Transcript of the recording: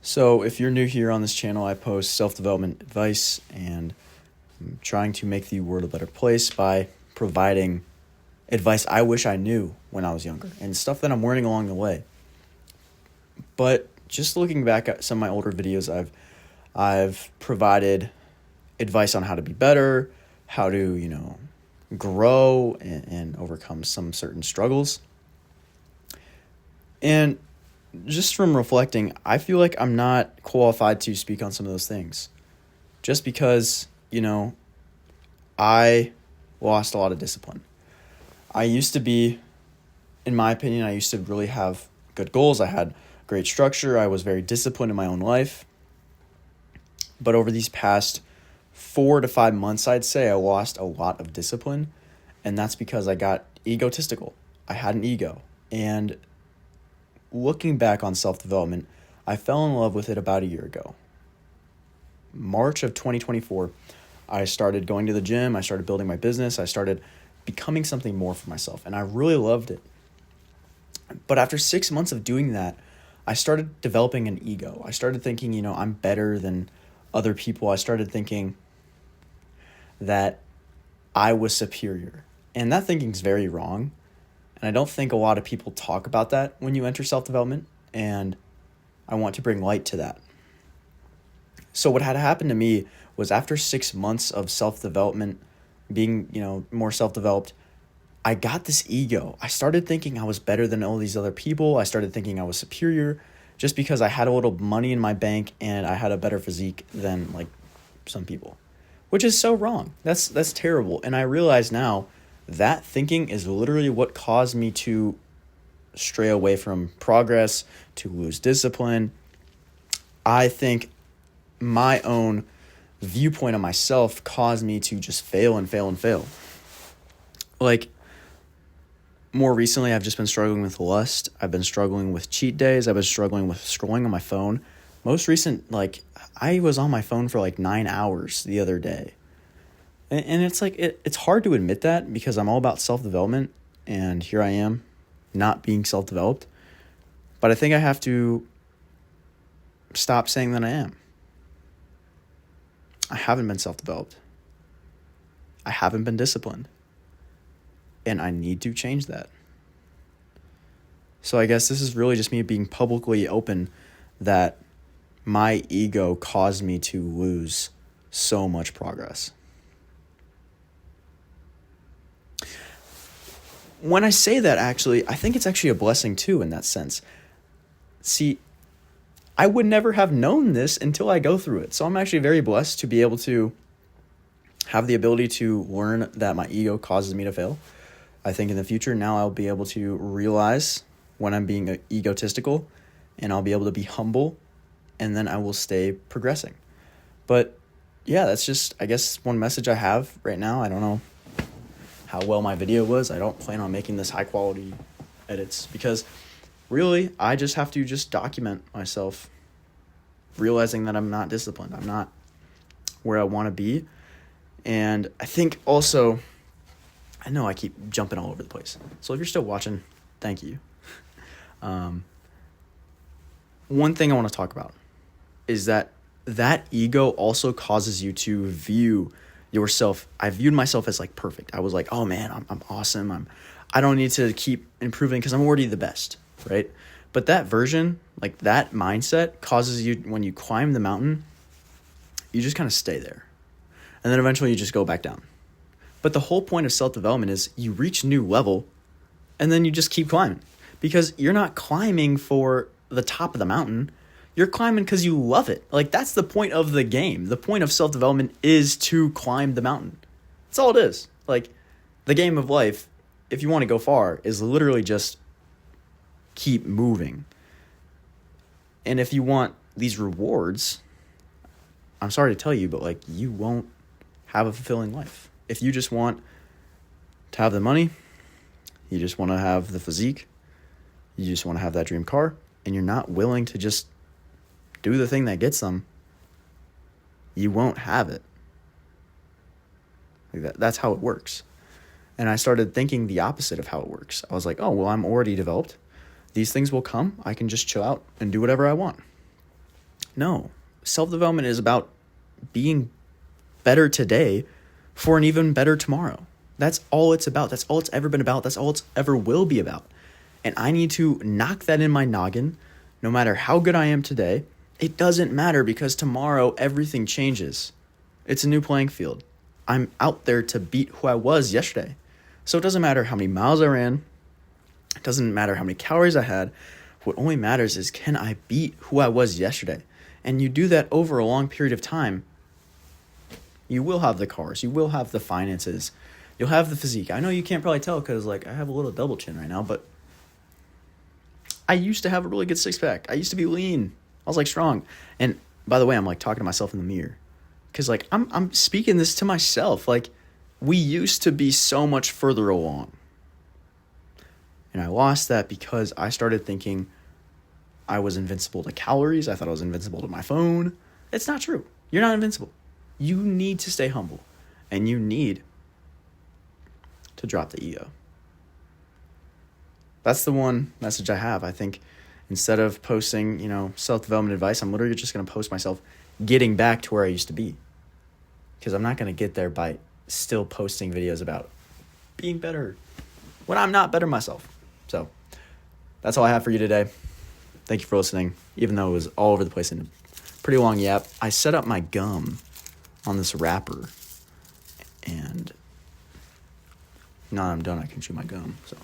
So, if you're new here on this channel, I post self-development advice and I'm trying to make the world a better place by providing advice I wish I knew when I was younger and stuff that I'm learning along the way. But just looking back at some of my older videos, I've provided advice on how to be better, how to, grow and overcome some certain struggles. And just from reflecting, I feel like I'm not qualified to speak on some of those things. Just because, I lost a lot of discipline. I used to be, in my opinion, I used to really have good goals. I had great structure. I was very disciplined in my own life. But over these past 4 to 5 months, I'd say I lost a lot of discipline. And that's because I got egotistical. I had an ego. And looking back on self-development, I fell in love with it about a year ago. March of 2024, I started going to the gym. I started building my business. I started becoming something more for myself. And I really loved it. But after 6 months of doing that, I started developing an ego. I started thinking, I'm better than other people. I started thinking that I was superior. And that thinking is very wrong. And I don't think a lot of people talk about that when you enter self-development. And I want to bring light to that. So what had happened to me was after 6 months of self-development, being, more self-developed, I got this ego. I started thinking I was better than all these other people. I started thinking I was superior just because I had a little money in my bank and I had a better physique than some people, which is so wrong. That's terrible. And I realize now that thinking is literally what caused me to stray away from progress, to lose discipline. I think my own viewpoint of myself caused me to just fail and fail and fail. More recently, I've just been struggling with lust. I've been struggling with cheat days. I've been struggling with scrolling on my phone. Most recent, I was on my phone for 9 hours the other day. And it's it's hard to admit that because I'm all about self-development. And here I am not being self-developed. But I think I have to stop saying that I am. I haven't been self-developed. I haven't been disciplined. And I need to change that. So I guess this is really just me being publicly open that my ego caused me to lose so much progress. When I say that, actually, I think it's actually a blessing too in that sense. See, I would never have known this until I go through it. So I'm actually very blessed to be able to have the ability to learn that my ego causes me to fail. I think in the future now I'll be able to realize when I'm being egotistical and I'll be able to be humble and then I will stay progressing. But yeah, that's just, I guess, one message I have right now. I don't know how well my video was. I don't plan on making this high quality edits because really I just have to just document myself realizing that I'm not disciplined. I'm not where I want to be. And I think also, I know I keep jumping all over the place. So if you're still watching, thank you. One thing I want to talk about is that ego also causes you to view yourself. I viewed myself as perfect. I was oh man, I'm awesome. I don't need to keep improving because I'm already the best, right? But that version, that mindset causes you, when you climb the mountain, you just kind of stay there. And then eventually you just go back down. But the whole point of self-development is you reach a new level and then you just keep climbing because you're not climbing for the top of the mountain. You're climbing because you love it. That's the point of the game. The point of self-development is to climb the mountain. That's all it is. The game of life, if you want to go far, is literally just keep moving. And if you want these rewards, I'm sorry to tell you, but you won't have a fulfilling life. If you just want to have the money, you just want to have the physique, you just want to have that dream car, and you're not willing to just do the thing that gets them, you won't have it. That's how it works. And I started thinking the opposite of how it works. I was oh, well, I'm already developed. These things will come. I can just chill out and do whatever I want. No. Self-development is about being better today for an even better tomorrow. That's all it's about. That's all it's ever been about. That's all it's ever will be about. And I need to knock that in my noggin. No matter how good I am today, it doesn't matter, because tomorrow everything changes. It's a new playing field. I'm out there to beat who I was yesterday. So it doesn't matter how many miles I ran. It doesn't matter how many calories I had. What only matters is, can I beat who I was yesterday? And you do that over a long period of time, you will have the cars. You will have the finances. You'll have the physique. I know you can't probably tell because, like, I have a little double chin right now, but I used to have a really good six-pack. I used to be lean. I was, like, strong. And, by the way, I'm, like, talking to myself in the mirror. Because, like, I'm speaking this to myself. Like, we used to be so much further along. And I lost that because I started thinking I was invincible to calories. I thought I was invincible to my phone. It's not true. You're not invincible. You need to stay humble. And you need to drop the ego. That's the one message I have. I think instead of posting, self-development advice, I'm literally just going to post myself getting back to where I used to be. Because I'm not going to get there by still posting videos about being better when I'm not better myself. So that's all I have for you today. Thank you for listening. Even though it was all over the place and a pretty long yap, I set up my gum on this wrapper. And now that I'm done, I can chew my gum. So